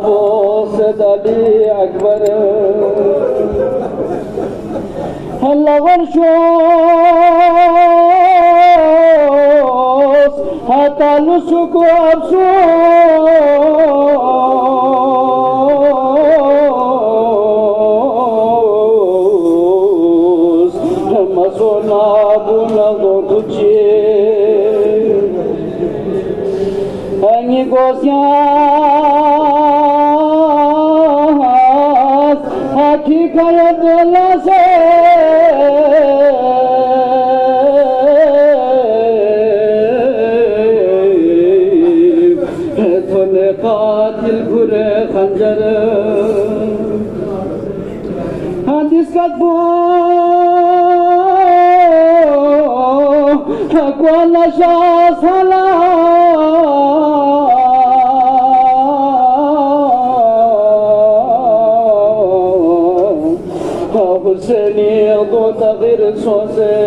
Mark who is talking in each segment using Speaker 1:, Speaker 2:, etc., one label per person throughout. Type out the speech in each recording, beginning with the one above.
Speaker 1: بوسد علی اکبر لغر shows هتالوس کو افسوس مزونا بونا دوچی اني گوسیاس هاکی کاید لاسه قاتل گره خنجر حدیث کتبو اقوال شاس حلا حسینی دو تغیر سوزے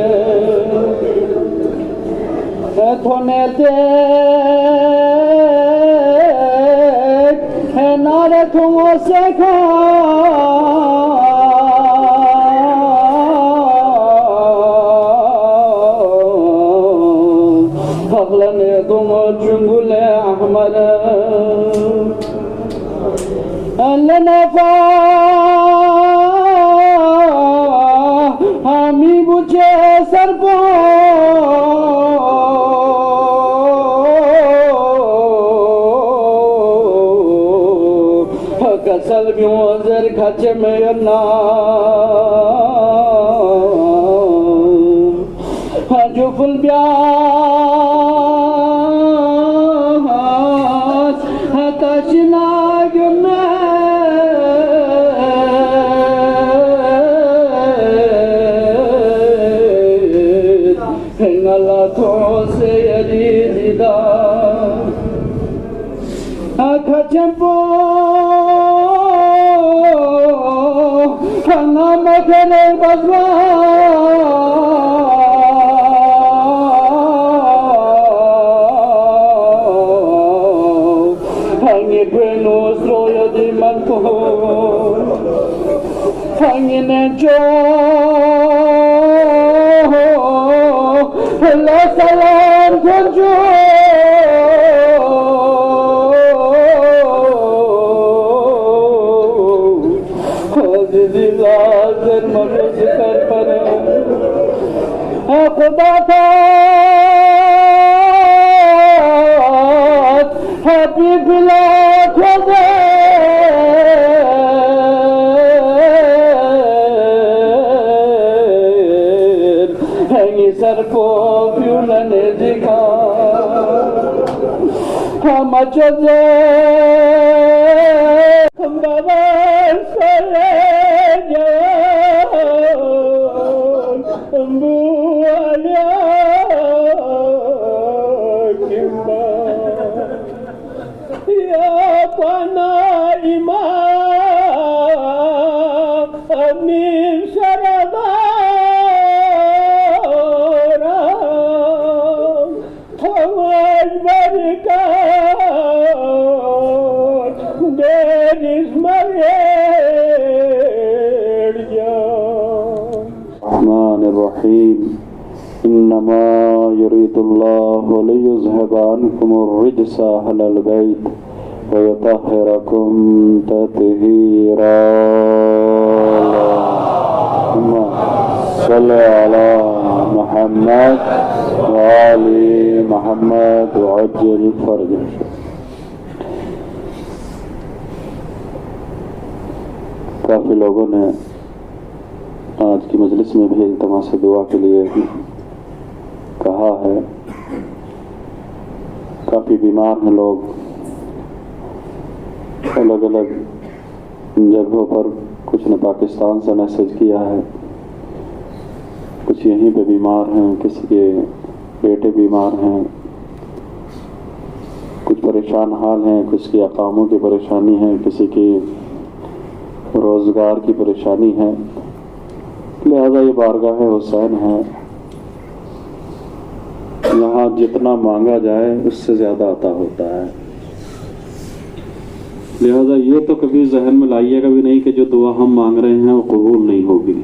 Speaker 1: تونے دے نارے تم سے کھا اغلنے تم جنگل احمد لنفا ہمی بچے سر پو کسل بیوں زر کھچ میں نام جو فل بیاس تشنا گنے اللہ تو سے یری دیدہ کھچ پو نام کرے بزوا ہنگی بینو سروی دی من کو ہنگی نے جو اللہ سلام کنجو خدا تھا ہیپی بلا کھوزے ہنگی سر کو پیولنے دکھا ہم چوزے ہم بابا سرے إنما يريد الله ليذهب عنكم الرجس أهل البيت ويطهركم تطهيرا اللهم صل على محمد وآل محمد وعجل فرجه. کافی لوگوں نے آج کی مجلس میں بھی التماس دعا کے لیے کہا ہے. کافی بیمار ہیں لوگ، الگ الگ جگہوں پر، کچھ نے پاکستان سے میسج کیا ہے، کچھ یہیں پہ بیمار ہیں، کسی کے بیٹے بیمار ہیں، کچھ پریشان حال ہیں، کچھ کی اقاموں کی پریشانی ہے، کسی کی روزگار کی پریشانی ہے. لہذا یہ بارگاہ حسین ہے، یہاں جتنا مانگا جائے اس سے زیادہ عطا ہوتا ہے. لہذا یہ تو کبھی ذہن میں لائیے گا بھی نہیں کہ جو دعا ہم مانگ رہے ہیں وہ قبول نہیں ہوگی،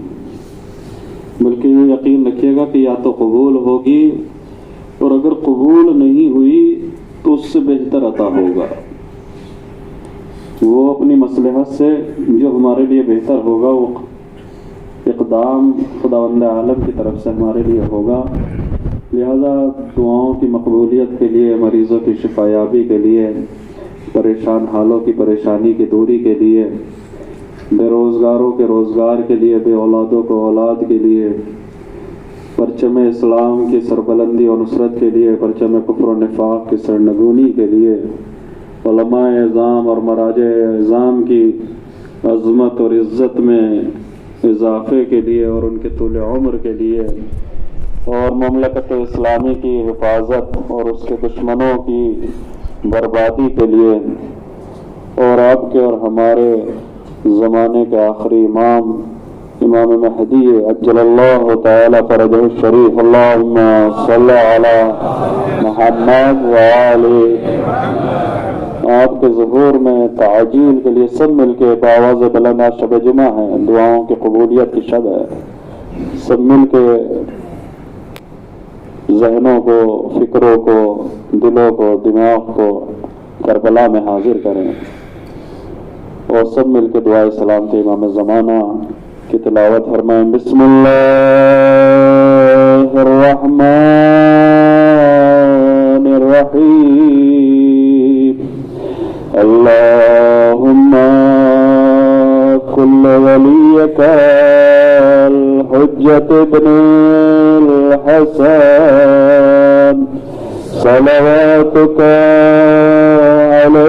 Speaker 1: بلکہ یہ یقین رکھیے گا کہ یا تو قبول ہوگی، اور اگر قبول نہیں ہوئی تو اس سے بہتر عطا ہوگا۔ وہ اپنی مصلحت سے جو ہمارے لیے بہتر ہوگا وہ اقدام خداوند عالم کی طرف سے ہمارے لیے ہوگا۔ لہذا دعاؤں کی مقبولیت کے لیے، مریضوں کی شفایابی کے لیے، پریشان حالوں کی پریشانی کی دوری کے لیے، بے روزگاروں کے روزگار کے لیے، بے اولادوں کو اولاد کے لیے، پرچم اسلام کی سربلندی اور نصرت کے لیے، پرچم کفر و نفاق کی سرنگونی کے لیے، علماء اعظام اور مراجع اعظام کی عظمت اور عزت میں اضافے کے لیے اور ان کے طول عمر کے لیے، اور مملکت اسلامی کی حفاظت اور اس کے دشمنوں کی بربادی کے لیے، اور آپ کے اور ہمارے زمانے کے آخری امام امام مہدی عجل اللہ تعالی فرجہ الشریف، اللہم صلی علی محمد وآلہ، آپ کے ظہور میں تعجیل کے لیے سب مل کے بآواز بلند، شب جمعہ ہے، دعاؤں کی قبولیت کی شب ہے، سب مل کے ذہنوں کو، فکروں کو، دلوں کو، دماغ کو کربلا میں حاضر کریں، اور سب مل کے دعائے سلام کے امام زمانہ کی تلاوت فرمائیں۔ بسم اللہ الرحمن الرحیم، اللہم کل ولیک الحجت ابن الحسن صلواتک علیہ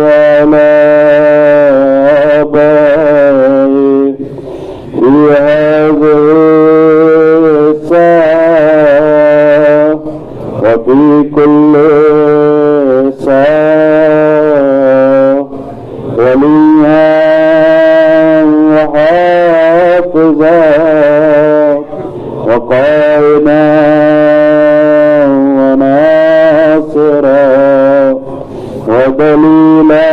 Speaker 1: وعلی آبائہ فی هذه الساعة وفی کل ولیہا وحافظا وقائنا وناصرا ودلیلا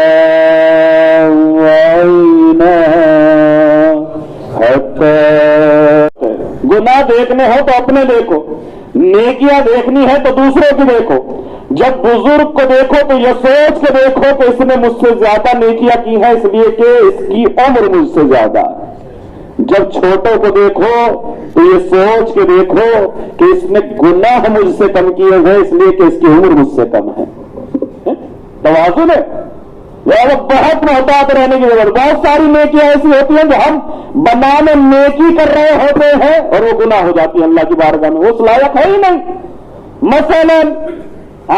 Speaker 1: وعینا حتی۔ گناہ دیکھنے ہو تو اپنے دیکھو، نیکیاں دیکھنی ہے تو دوسروں کی دیکھو۔ جب بزرگ کو دیکھو تو یہ سوچ کے دیکھو کہ اس نے مجھ سے زیادہ نیکیاں کی ہیں، اس لیے کہ اس کی عمر مجھ سے زیادہ ہے۔ جب چھوٹوں کو دیکھو تو یہ سوچ کے دیکھو کہ اس نے گناہ مجھ سے کم کیے ہیں، اس لیے کہ اس کی عمر مجھ سے کم ہے۔ توازن ہے، بہت محتاط رہنے کی ضرورت۔ بہت ساری نیکیاں ایسی ہوتی ہیں جو ہم بنانے نیکی کر رہے ہوتے ہیں اور وہ گناہ ہو جاتی ہے اللہ کی بارگاہ میں، وہ اس لائق ہے ہی نہیں۔ مثلاً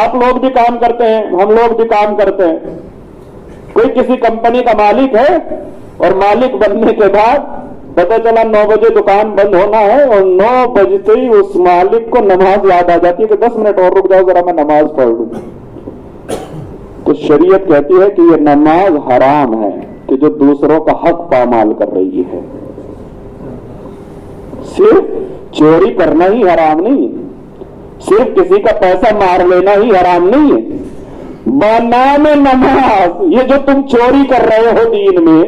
Speaker 1: آپ لوگ بھی کام کرتے ہیں، ہم لوگ بھی کام کرتے ہیں، کوئی کسی کمپنی کا مالک ہے اور مالک بننے کے بعد پتہ چلا 9 بجے دکان بند ہونا ہے، اور 9 بجتے ہی اس مالک کو نماز یاد آ جاتی ہے کہ 10 منٹ اور رک جاؤ ذرا میں نماز پڑھ لوں۔ تو شریعت کہتی ہے کہ یہ نماز حرام ہے کہ جو دوسروں کا حق پامال کر رہی ہے۔ صرف چوری کرنا ہی حرام نہیں ہے، صرف کسی کا پیسہ مار لینا ہی حرام نہیں ہے، بنام نماز، یہ جو تم چوری کر رہے ہو دین میں،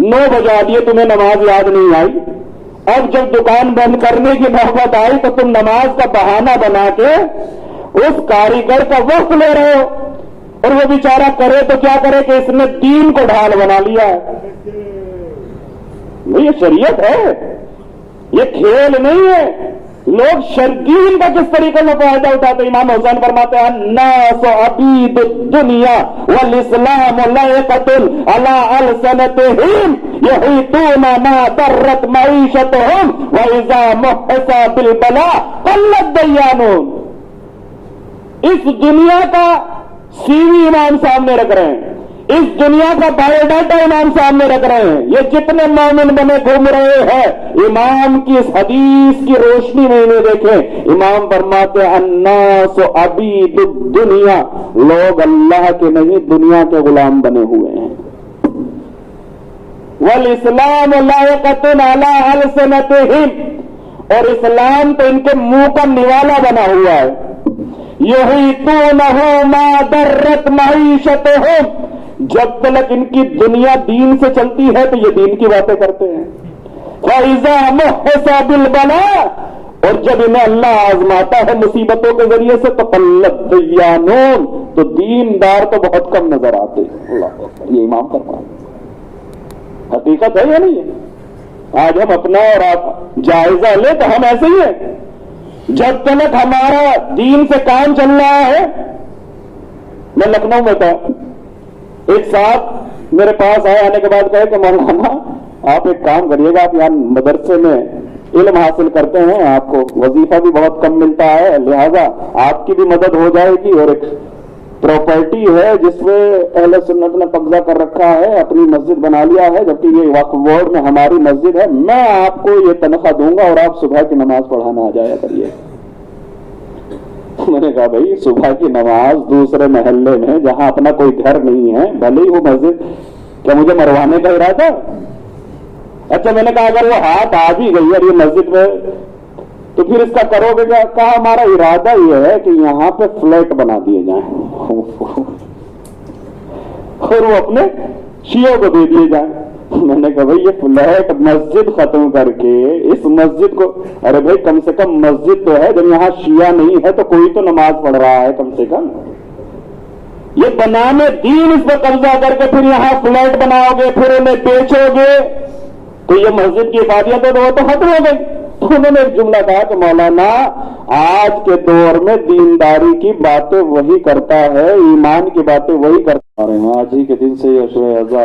Speaker 1: 9 بجا دیے تمہیں نماز یاد نہیں آئی، اب جب دکان بند کرنے کی نوبت آئی تو تم نماز کا بہانہ بنا کے اس کاریگر کا وقت لے رہے ہو، اور وہ بیچارہ کرے تو کیا کرے کہ اس نے دین کو ڈھال بنا لیا ہے۔ یہ شریعت ہے، یہ کھیل نہیں ہے۔ لوگ دین کا کس طریقے سے فائدہ اٹھاتے؟ امام حسین فرماتے ہیں الناس عبید الدنیا والاسلام لائقۃ علی السنتہم یحیطون ما ضرت معیشتہم واذا محس بالبلاء قلت دیانون۔ اس دنیا کا سی وی امام سامنے رکھ رہے ہیں، اس دنیا کا بایو ڈاٹا امام سامنے رکھ رہے ہیں، یہ جتنے مومن بنے گھوم رہے ہیں امام کی اس حدیث کی روشنی میں انہیں دیکھیں۔ امام فرماتے ہیں الناس عبید الدنیا، لوگ اللہ کے نہیں دنیا کے غلام بنے ہوئے ہیں۔ والاسلام لائقۃ علی السنتہم، اور اسلام تو ان کے منہ کا نوالا بنا ہوا ہے۔
Speaker 2: युहीतूनहु मा दर्रत मईशतहुम, जब तक इनकी दुनिया दीन से चलती है तो ये दीन की बातें करते हैं। फइज़ा मुहसा बिलबला, और जब इन्हें अल्लाह आजमाता है मुसीबतों के जरिए से तो कल्लत दयानून, तो दीनदार तो बहुत कम नजर आते। अल्लाह, ये इमाम फरमाते, हकीकत है या नहीं है? आज हम अपना और आप जायजा ले तो हम ऐसे ही हैं। जब तक हमारा दीन से काम चल रहा है, मैं लखनऊ में था, एक साहब मेरे पास आए, आने के बाद कहे कि मौलाना आप एक काम करिएगा, आप यहाँ मदरसे में इल्म हासिल करते हैं, आपको वजीफा भी बहुत कम मिलता है, लिहाजा आपकी भी मदद हो जाएगी, और एक प्रॉपर्टी है जिसमें अहले सुन्नत ने कब्जा कर रखा है, अपनी मस्जिद बना लिया है, जबकि ये वक्फ बोर्ड में हमारी मस्जिद है, मैं आपको ये तनख्वाह दूंगा और आप सुबह की नमाज पढ़ाना आ जाया करिए। मैंने कहा भाई सुबह की नमाज दूसरे महल्ले में जहां अपना कोई घर नहीं है, भले ही वो मस्जिद, क्या मुझे मरवाने का इरादा? अच्छा, मैंने कहा अगर वो हाथ आ भी गई और ये मस्जिद में, तो फिर इसका करोगे क्या? कहा हमारा इरादा यह है कि यहां पे फ्लैट बना दिए जाएं और वो अपने शियों को दे दिए जाएं। मैंने कहा भाई ये फ्लैट मस्जिद खत्म करके इस मस्जिद को, अरे भाई कम से कम मस्जिद तो है, जब यहाँ शिया नहीं है तो कोई तो नमाज पढ़ रहा है कम से कम। ये बनाने दीन इस पर कब्जा करके फिर यहाँ फ्लैट बनाओगे, फिर उन्हें बेचोगे, तो ये मस्जिद की इबादत तो वो तो खत्म हो गई। तो उन्होंने एक जुमला कहा कि मौलाना आज के दौर में दीनदारी की बातें वही करता है, ईमान की बातें वही करता है। आज ही के दिन से ये अशरे अज़ा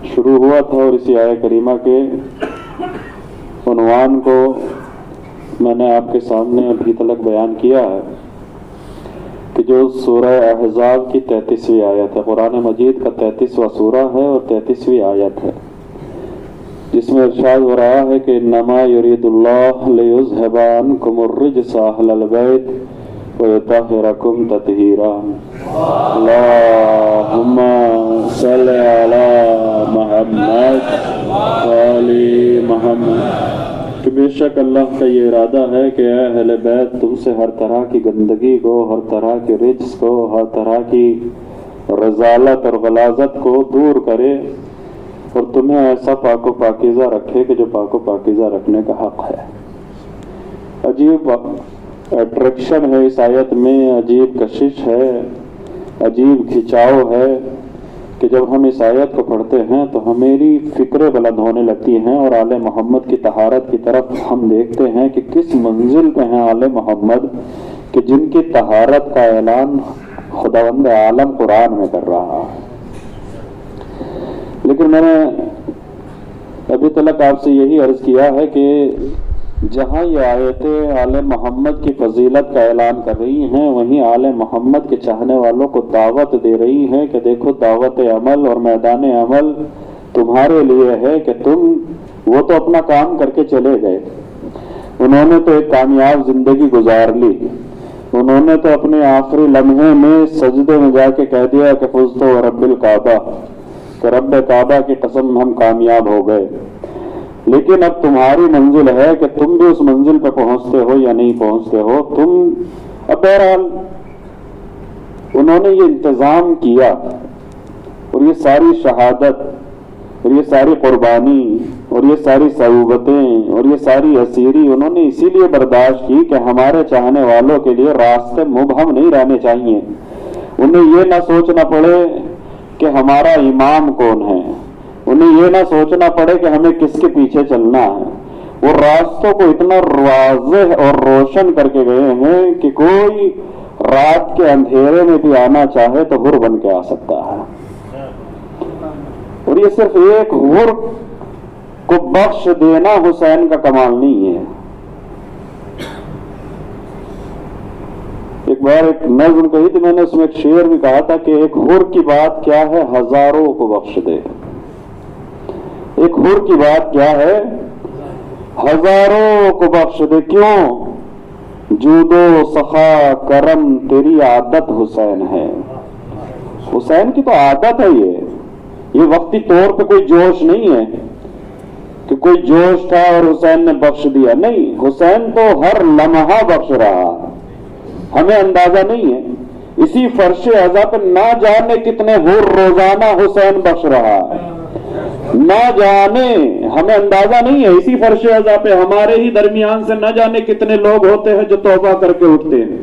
Speaker 2: शुरू हुआ था और इसी आया करीमा के उन्वान को मैंने आपके सामने अभी तक बयान किया है कि जो सूरह अहज़ाब की 33वीं आयत है, कुरान मजीद का 33वां सूरा है और 33वीं आयत है, जिसमें इरशाद हो रहा है कि नमा युरीदुल्लाह लियुज़हिबा अन्कुमुर रिज्सा अहलल बैत व युतहिरकुम तत्हीरा। अल्लाहुम्मा सल्लि अला मुहम्मद व आलि मुहम्मद। कि बेशक अल्लाह का ये इरादा है कि ऐ अहले बैत तुमसे हर तरह की गंदगी को, हर तरह के रिज्स को, हर तरह की रज़ालत और गलाजत को दूर करे और तुम्हें ऐसा पाको पाकीज़ा रखे कि जो पाको पाकीज़ा रखने का हक है। अजीब अट्रैक्शन है इस आयत में, अजीब कशिश है, अजीब खिंचाव है कि जब हम इस आयत को पढ़ते हैं तो हमारी फिक्रें बुलंद होने लगती हैं और आले मोहम्मद की तहारत की तरफ हम देखते हैं कि किस मंजिल पे हैं आले मोहम्मद कि जिनकी तहारत का ऐलान खुदावंद आलम कुरान में कर रहा है। लेकिन मैंने अभी तक आपसे यही अर्ज किया है कि जहाँ ये आयतें आले मोहम्मद की फजीलत का ऐलान कर रही हैं, वहीं आले मोहम्मद के चाहने वालों को दावत दे रही हैं कि देखो दावत अमल और मैदान अमल तुम्हारे लिए है कि तुम, वो तो अपना काम करके चले गए, उन्होंने तो एक कामयाब जिंदगी गुजार ली, उन्होंने तो अपने आखिरी लम्हे में सजदे में जाके कह दिया कि फुज़्तु रब्बिल काबा, कि रब्ब काबा की कसम हम कामयाब हो गए। लेकिन अब तुम्हारी मंजिल है कि तुम भी उस मंजिल पर पहुंचते हो या नहीं पहुंचते हो। तुम अब बहरहाल उन्होंने ये इंतजाम किया और ये सारी शहादत और ये सारी कुर्बानी और ये सारी सऊबतें और ये सारी असीरी उन्होंने इसीलिए बर्दाश्त की कि हमारे चाहने वालों के लिए रास्ते मुबहम नहीं रहने चाहिए। उन्हें ये ना सोचना पड़े कि हमारा इमाम कौन है, उन्हें ये ना सोचना पड़े कि हमें किसके पीछे चलना है। वो रास्तों को इतना वाज़ेह और रोशन करके गए हैं कि कोई रात के अंधेरे में भी आना चाहे तो हुर बन के आ सकता है। और ये सिर्फ एक हुर को बख्श देना हुसैन का कमाल नहीं है। एक बार एक नज़्म कही थी मैंने, उसमें एक शेर भी कहा था कि एक हुर की बात क्या है हजारों को बख्श दे। एक हुर की बात क्या है हजारों को बख्श दे। क्यों? जूदो सखा करम तेरी आदत हुसैन है। हुसैन की तो आदत है ये वक्ती तौर पे कोई जोश नहीं है कि कोई जोश था और हुसैन ने बख्श दिया, नहीं, हुसैन तो हर लम्हा बख्श रहा, ہمیں اندازہ نہیں ہے اسی فرش اعضا پہ نہ جانے کتنے حور روزانہ حسین بخش رہا ہے، نہ جانے، ہمیں اندازہ نہیں ہے اسی فرش اعضا پہ ہمارے ہی درمیان سے نہ جانے کتنے لوگ ہوتے ہیں جو توبہ کر کے اٹھتے ہیں،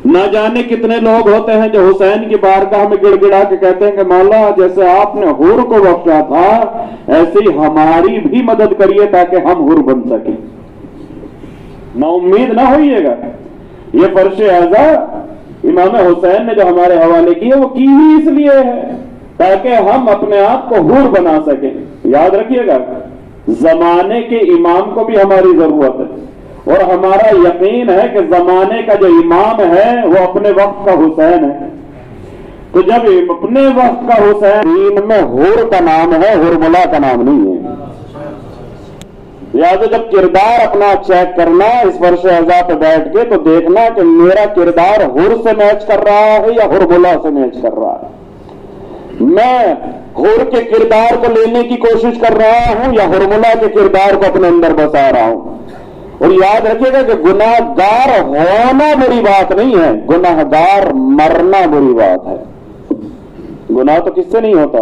Speaker 2: نہ جانے کتنے لوگ ہوتے ہیں جو حسین کی بارگاہ میں گڑ گڑا کے کہتے ہیں کہ مولا جیسے آپ نے حور کو بخشا تھا ایسے ہی ہماری بھی مدد کریے تاکہ ہم حور بن سکیں۔ نا امید نہ ہوئیے گا، یہ فرش اعضا امام حسین نے جو ہمارے حوالے کی ہے وہ کی ہی اس لیے ہے تاکہ ہم اپنے آپ کو حور بنا سکیں۔ یاد رکھیے گا زمانے کے امام کو بھی ہماری ضرورت ہے، اور ہمارا یقین ہے کہ زمانے کا جو امام ہے وہ اپنے وقت کا حسین ہے۔ تو جب اپنے وقت کا حسین، دین میں حور کا نام ہے، حرملا کا نام نہیں ہے۔ لہٰذا جب کردار اپنا چیک کرنا اس فرش اعضا پہ بیٹھ کے تو دیکھنا کہ میرا کردار حور سے میچ کر رہا ہے یا حرملا سے میچ کر رہا ہے، میں حور کے کردار کو لینے کی کوشش کر رہا ہوں یا حرملا کے کردار کو اپنے اندر بسا رہا ہوں۔ اور یاد رکھیے گا کہ گناہ گار ہونا بری بات نہیں ہے، گناہ گار مرنا بری بات ہے۔ گناہ تو کس سے نہیں ہوتا،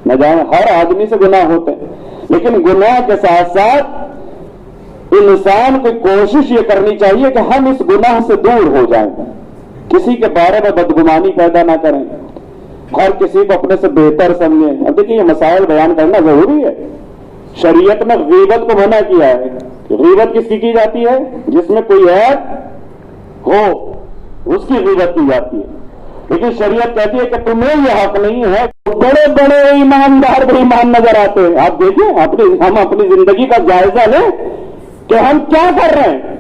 Speaker 2: نہ جانے ہر آدمی سے گناہ ہوتے ہیں، لیکن گناہ کے ساتھ ساتھ انسان کو کوشش یہ کرنی چاہیے کہ ہم اس گناہ سے دور ہو جائیں، کسی کے بارے میں بدگمانی پیدا نہ کریں، ہر کسی کو اپنے سے بہتر سمجھیں۔ اب دیکھیے یہ مسائل بیان کرنا ضروری ہے۔ شریعت نے غیبت کو منع کیا ہے۔ غیبت کس کی جاتی ہے؟ جس میں کوئی عیب ہو اس کی غیبت کی جاتی ہے، لیکن شریعت کہتی ہے کہ تمہیں یہ حق نہیں ہے۔ بڑے بڑے ایماندار بے ایمان نظر آتے ہیں، آپ دیکھیں ہم اپنی زندگی کا جائزہ لیں کہ ہم کیا کر رہے ہیں،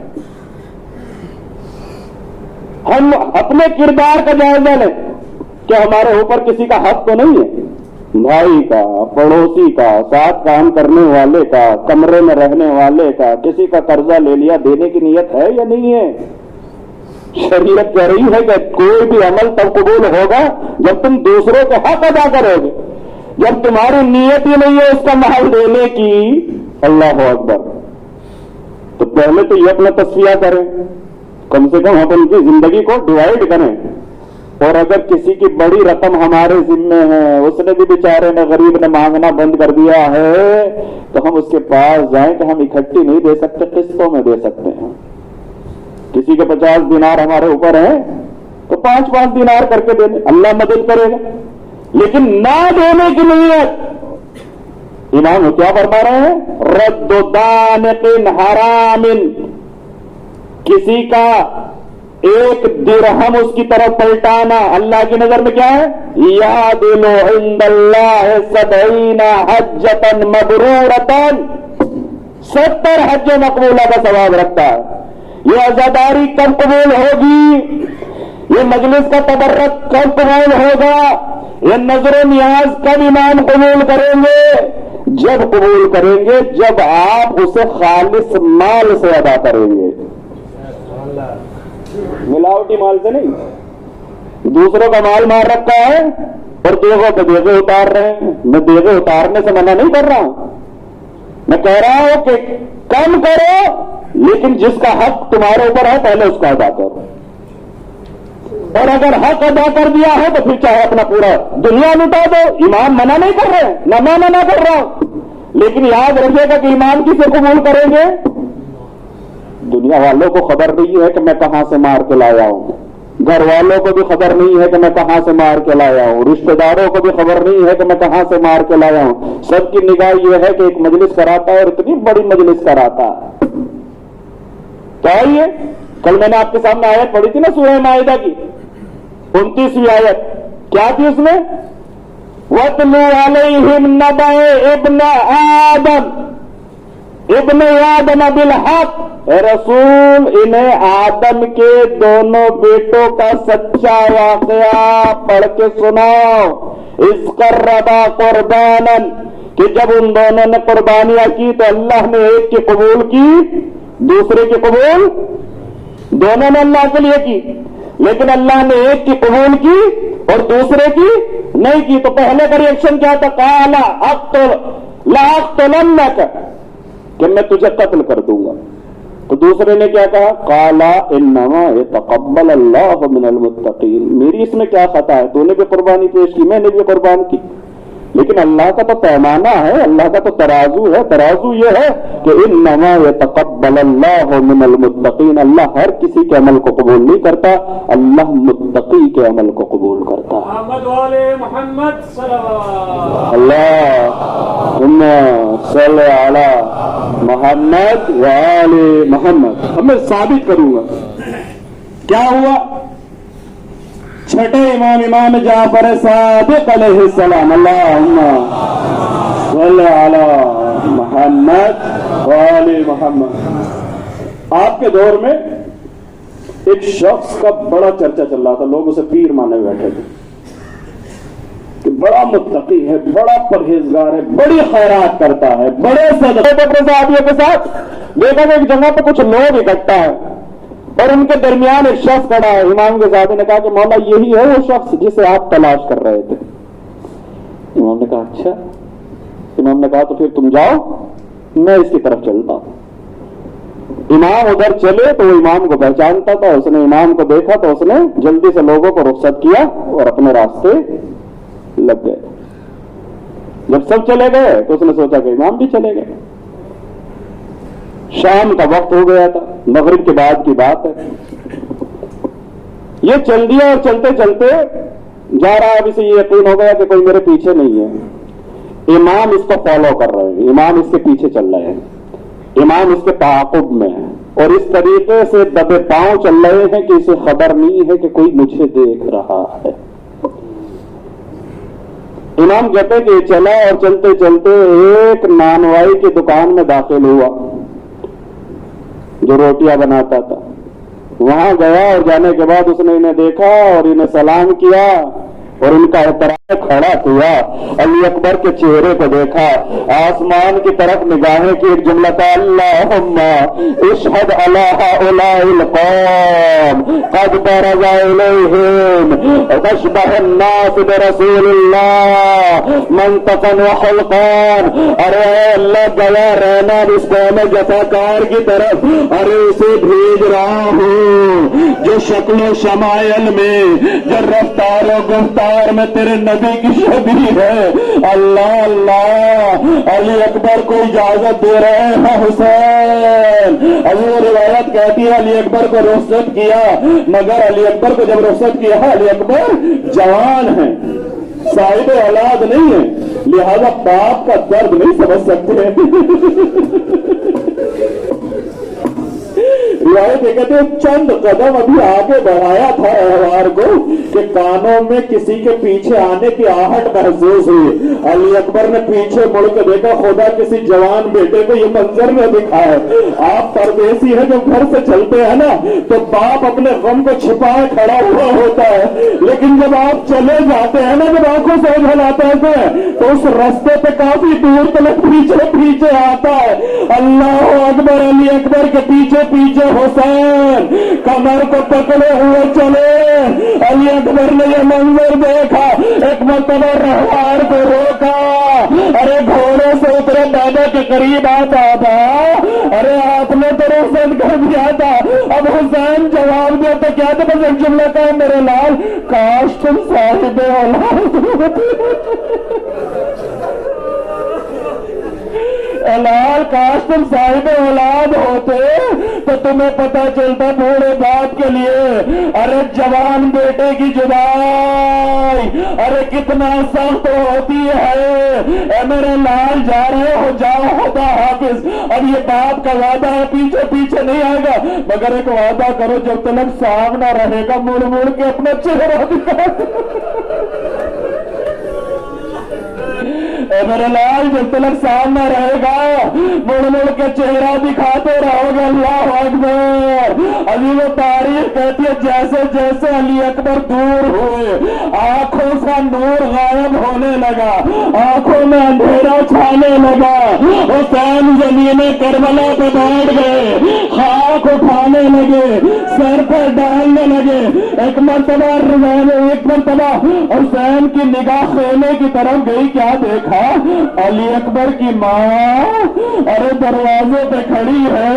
Speaker 2: ہم اپنے کردار کا جائزہ لیں کہ ہمارے اوپر کسی کا حق تو نہیں ہے، بھائی کا، پڑوسی کا، ساتھ کام کرنے والے کا، کمرے میں رہنے والے کا، کسی کا قرضہ لے لیا دینے کی نیت ہے یا نہیں ہے؟ شریعت کہہ رہی ہے کہ کوئی بھی عمل تب قبول ہوگا جب تم دوسروں کے حق ادا کرو گے، جب تمہاری نیت ہی نہیں ہے اس کا محل دینے کی۔ اللہ اکبر۔ تو پہلے تو یہ اپنا تصفیہ کریں، کم سے کم اپن کی زندگی کو ڈیوائڈ کریں، اور اگر کسی کی بڑی رقم ہمارے ذمے ہے، اس نے بھی بیچارے نے غریب نے مانگنا بند کر دیا ہے، تو ہم اس کے پاس جائیں کہ ہم اکٹھی نہیں دے سکتے، قسطوں میں دے سکتے ہیں۔ کسی کے 50 دینار ہمارے اوپر ہیں تو 5-5 دینار کر کے دینے، اللہ مدد کرے گا، لیکن نہ دینے کی نیت۔ امام کیا فرما رہے ہیں؟ رد دانق حرام، کسی کا ایک درہم اس کی طرف پلٹانا اللہ کی نظر میں کیا ہے؟ یعدل عند اللہ 70 حجۃ مبرورۃ، 70 حج مقبولہ کا ثواب رکھتا ہے۔ یہ عزاداری کب قبول ہوگی؟ یہ مجلس کا تبرک کب قبول ہوگا؟ یہ نظر و نیاز کب امام قبول کریں گے؟ جب قبول کریں گے جب آپ اسے خالص مال سے ادا کریں گے، ملاوٹی مال سے نہیں۔ دوسروں کا مال مار رکھا ہے اور دیگوں پہ دیگے اتار رہے ہیں۔ میں دیگے اتارنے سے منع نہیں کر رہا ہوں، میں کہہ رہا ہوں کہ کم کرو، لیکن جس کا حق تمہارے اوپر ہے پہلے اس کا ادا کرو، اور اگر حق ادا کر دیا ہے تو پھر چاہے اپنا پورا دنیا لٹا دو۔ امام منع نہیں کر رہے، نہ میں منع کر رہا ہوں، لیکن یاد رکھیے گا کہ امام کسے قبول کریں گے؟ دنیا والوں کو خبر نہیں ہے کہ میں کہاں سے مار کے لایا ہوں، گھر والوں کو بھی خبر نہیں ہے کہ میں کہاں سے مار کے لایا ہوں، رشتہ داروں کو بھی خبر نہیں ہے کہ میں کہاں سے مار کے لایا ہوں۔ سب کی نگاہ یہ ہے کہ ایک مجلس کراتا ہے اور اتنی بڑی مجلس کراتا ہے۔ کیا ہے؟ کل میں نے آپ کے سامنے آیت پڑھی تھی نا سورہ مائدہ کی 29ویں آیت، کیا تھی اس میں؟ وَاتْلُ عَلَيْهِمْ نَبَأَ ابْنَ آدَمَ ابن آدم بالحق، اے رسول انہیں آدم کے دونوں بیٹوں کا سچا واقعہ پڑھ کے سناؤ۔ اذ قربا قربانا، کہ جب ان دونوں نے قربانیاں کی تو اللہ نے ایک کی قبول کی، دوسرے کی قبول، دونوں نے اللہ کے لیے کی، لیکن اللہ نے ایک کی قبول کی اور دوسرے کی نہیں کی۔ تو پہلے کا ریئیکشن کیا تھا؟ قال لاقتلنک، کہ میں تجھے قتل کر دوں گا۔ तो दूसरे ने क्या कहा, काला इन्नमा यतक़ब्बल अल्लाहु मिनल मुत्तक़ीन, मेरी इसमें क्या खता है, तूने भी कुर्बानी पेश की, मैंने भी कुर्बान की, लेकिन अल्लाह का तो पैमाना है, अल्लाह का तो तराजू है। तराजू ये है कि इन्नमा यतक़ब्बल अल्लाहु मिनल मुत्तक़ीन, अल्लाह हर किसी के अमल को कबूल नहीं करता, अल्लाह मुत्तकी के अमल को कबूल करता है।
Speaker 3: मोहम्मद
Speaker 2: अल्लाहुम्मा सल्ली अला मोहम्मद व आले मोहम्मद। अब मैं साबित करूंगा क्या हुआ। छठे इमाम जाफर सादिक अलैहिस्सलाम, अल्लाहुम्मा सल्ली अला मोहम्मद व आले मोहम्मद। आपके दौर में एक शख्स का बड़ा चर्चा चल रहा था, लोग उसे पीर माने बैठे थे कि बड़ा मुत्तकी है, बड़ा परहेजगार है, बड़ी खैरात करता है, बड़े सदक़े साहबियों के साथ। देखा कि एक जगह पर कुछ लोग इकट्ठा है और उनके दरमियान एक शख्स खड़ा है। इमाम के साहब ने कहा कि मौला यही है वो शख्स जिसे आप तलाश कर रहे थे। इमाम ने कहा अच्छा। इमाम ने कहा तो फिर तुम जाओ, मैं इसकी तरफ चलता हूं। इमाम उधर चले तो वो इमाम को पहचानता था, उसने इमाम को देखा तो उसने जल्दी से लोगों को रुखसत किया और अपने रास्ते लग गए। जब सब चले गए तो उसने सोचा कि इमाम भी चले गए। शाम का वक्त हो गया था, मगरिब के बाद की बात है। ये चल दिया और चलते चलते जा रहा है। अभी से ये यकीन हो गया कि कोई मेरे पीछे नहीं है। इमाम इसको फॉलो कर रहे हैं, इमाम इसके पीछे चल रहे हैं, इमाम इसके ताक़ुब में है और इस तरीके से दबे पांव चल रहे हैं कि इसे खबर नहीं है कि कोई मुझे देख रहा है। इमाम कहते कि चला और चलते चलते एक नानवाई की दुकान में दाखिल हुआ जो रोटियां बनाता था। वहां गया और जाने के बाद उसने इन्हें देखा और इन्हें सलाम किया और इनका एहतराम खड़ा किया। अली अकबर के चेहरे को देखा, आसमान की तरफ निगाहें की, एक जुमला था अल्लाहुम्मा इशहद अला हाउलाइल कौम क़द बरज़ा इलैहिम तशबह अन्नास बिरसूलिल्लाह मंतक़न व खुल्क़ान। अरे अल्लाह गया रहना इस कौम जफ़ाकार की तरफ, अरे उसे भेज रहा हूं जो शक्ल शमायल में, जो रफ्तार और गिरफ्तार में तेरे नबी की शबीह है। अल्लाह अल्लाह अली अकबर को इजाजत दे रहे हैं हुसैन। अब वो रिवायत कहती है अली अकबर को रुखसत किया, मगर अली अकबर को जब रुखसत किया, अली अकबर जवान है, साहिब औलाद नहीं है, लिहाजा बाप का दर्द नहीं समझ सकते। रिवायत कहते हैं चंद कदम अभी आगे बढ़ाया था रहवार को कि कानों में किसी के पीछे आने की आहट महसूस हुई। अली अकबर ने पीछे मुड़ के देखा, खुदा किसी जवान बेटे को ये मंजर न दिखाए। आप परदेसी है, जब घर से चलते हैं ना तो बाप अपने गम को छिपाए खड़ा हुआ होता है, लेकिन जब आप चले जाते हैं ना, जब आंखों से ओझल आता है तो उस रास्ते पे काफी दूर तक पीछे पीछे आता है। अल्लाह अकबर, अली अकबर के पीछे पीछे हुसैन कमर को पकड़े हुए चले। अली अकबर ने यह मंजर देखा, एक मरतबा रहवार को रोका, अरे घोड़े से उतरे, दादा के करीब आता था, अरे आपने तो रुखसत कर दिया था। अब हुसैन जवाब दिया तो क्या था, बस एक जुमला था, मेरे लाल काश तुम साहिब औलाद, लाल काश तुम साहिब औलाद होते तो तुम्हें पता चलता बूढ़े बाप के लिए अरे जवान बेटे की जुदाई अरे कितना सख्त होती है। मेरे लाल जा रहे हो, जाओ खुदा हाफिज। अब ये बाप का वादा है, पीछे पीछे नहीं आएगा, मगर एक वादा करो जब तक सामना रहेगा मुड़ मुड़ के अपना चेहरा दिखा। मेरे लाल जब तक सामने रहेगा मुड़ मुड़ के चेहरा दिखाते रहोगे। अल्लाह अकबर। अभी वो तारीख कहती है जैसे जैसे अली अकबर दूर हुए आंखों का नूर गायब होने लगा, आंखों में अंधेरा छाने लगा। हुसैन जमीने करबला पे बैठ गए, खाक उठाने लगे, सर पर डालने लगे। एक मरतबा मरतबा हुसैन की निगाह खेमे की तरफ गई, क्या देखा? अली अकबर की माँ अरे दरवाजे पे खड़ी है,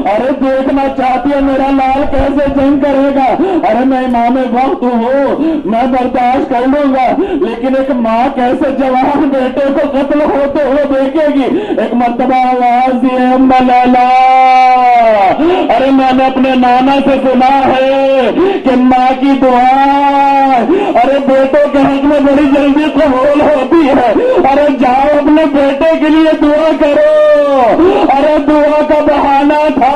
Speaker 2: अरे देखना चाहती है मेरा लाल कैसे जंग करेगा। अरे मैं इमाम वक्त हूँ, मैं बर्दाश्त कर लूंगा, लेकिन एक माँ कैसे जवान बेटे को कत्ल होते हुए देखेगी। एक मरतबा आवाज दिए अम्मा लैला, अरे मैंने अपने नाना से सुना है कि माँ की दुआ अरे बेटों के हक में बड़ी जल्दी कबूल होती है। अरे जाओ अपने बेटे के लिए दुआ करो। अरे दुआ का बहाना था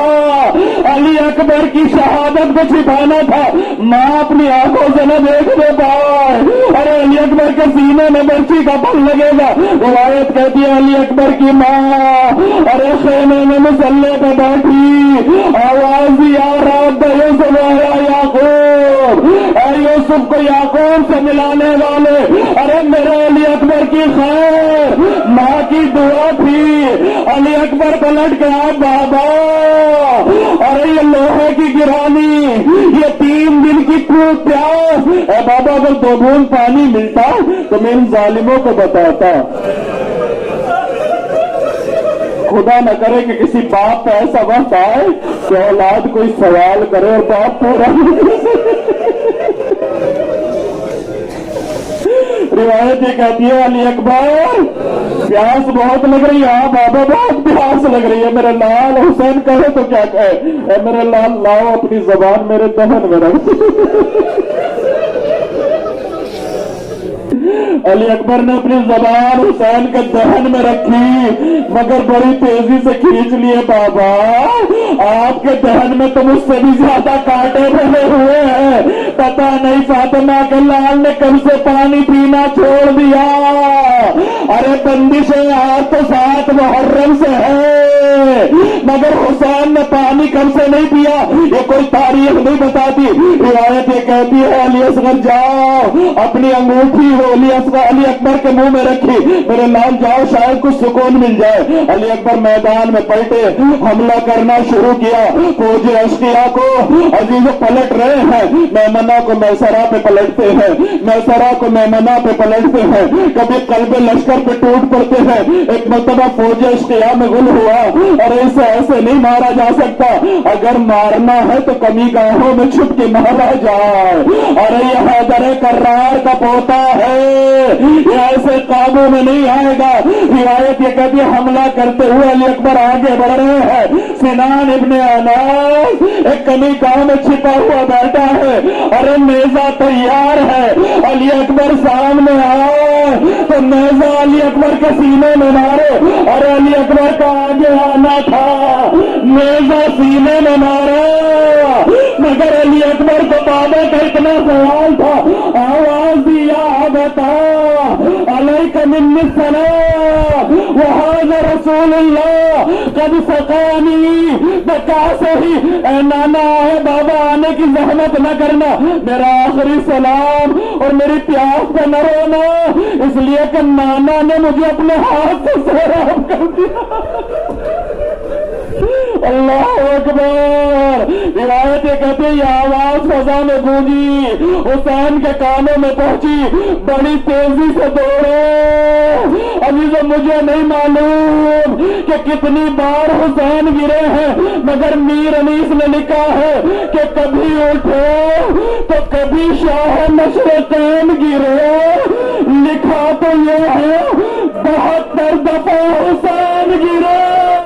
Speaker 2: अली अकबर की शहादत को छिपाना था, माँ अपनी आंखों से न देखने पाए। अरे अली अकबर के सीने में बर्ची का पल लगेगा। रिवायत कहती है अली अकबर की माँ अरे खेमे में मुसल्ले पे बैठी, आवाज दिया रात यूसुफ आया याकूब, यूसुफ को याकूब से मिलाने वाले। अरे मेरे अली अकबर की खैर माँ की दुआ थी। अली अकबर पलट गया, बाबा अरे ये लोहे की गिरानी, ये 3 दिन की खूब प्यास। बाबा अगर 2 बूंद पानी मिलता तो मैं इन जालिमों को बताता। खुदा न करे कि किसी बाप का ऐसा वक्त आए कि औलाद कोई सवाल करे और बाप पूरा। रिवायत ये कहती है अली अकबर प्यास बहुत लग रही है। हाँ बाबा बहुत प्यास लग रही है। मेरे लाल हुसैन कहे तो क्या कहे, मेरे लाल लाओ अपनी जबान मेरे दहन में रख। अली अकबर ने अपनी जबान हुसैन के दहन में रखी, मगर बड़ी तेजी से खींच लिए। बाबा आपके दहन में तो मुझसे भी ज्यादा कांटे बने हुए हैं। पता नहीं फातिमा के लाल ने कब से पानी पीना छोड़ दिया। अरे बंदिशें आज तो 7 मुहर्रम से है, मगर हुसैन ने पानी कब से नहीं पिया ये कोई तारीख नहीं बताती। रिवायत ये कहती है अली असगर जाओ अपनी अंगूठी हो अली अकबर के मुंह में रखी, मेरे लाल जाओ शायद कुछ सुकून मिल जाए। अली अकबर मैदान में पलटे, हमला करना शुरू किया। फौजी अश्किया को अजीज पलट रहे हैं, मेमना को मैसरा पे पलटते हैं, मैसरा को मेमना पे पलटते हैं, कभी कल्बे लश्कर पे टूट पड़ते हैं। एक मरतबा फौजी अश्किया में गुल हुआ, अरे इसे ऐसे नहीं मारा जा सकता, अगर मारना है तो कमी गाहों में छुप के मारा जाए। अरे यह हैदर कर्रार का पोता है, ये ऐसे काबू में नहीं आएगा। रिवायत ये कहती है हमला करते हुए अली अकबर आगे बढ़ रहे हैं। सिनान इब्ने अनास एक कमी गांव में छिपा हुआ बैठा है। अरे नेजा तैयार है, अली अकबर सामने आए तो नेजा अली अकबर के सीने में मारे। अरे अली अकबर का आगे आना था, नेजा सीने में मारा, मगर अली अकबर को बाबा का इतना सवाल था, आवाज दिया बता अलैका मिन्नी सलाम वहाज़ा रसूलुल्लाह कद सकानी। बता सही नाना है बाबा आने की जहमत न करना, मेरा आखिरी सलाम और मेरी प्यास पे न रोना, इसलिए कि नाना ने मुझे अपने हाथ से सैराब कर दिया। अल्लाह अकबर। रिवायत कहते हैं ये आवाज फजा में गूंजी, हुसैन के कानों में पहुंची, बड़ी तेजी से दौड़े। अभी तो मुझे नहीं मालूम कि कितनी बार हुसैन गिरे हैं, मगर मीर अनीस ने लिखा है कि कभी उठे तो कभी शाह मशरक़ैन गिरे। लिखा तो ये है 72 दफा हुसैन गिरे।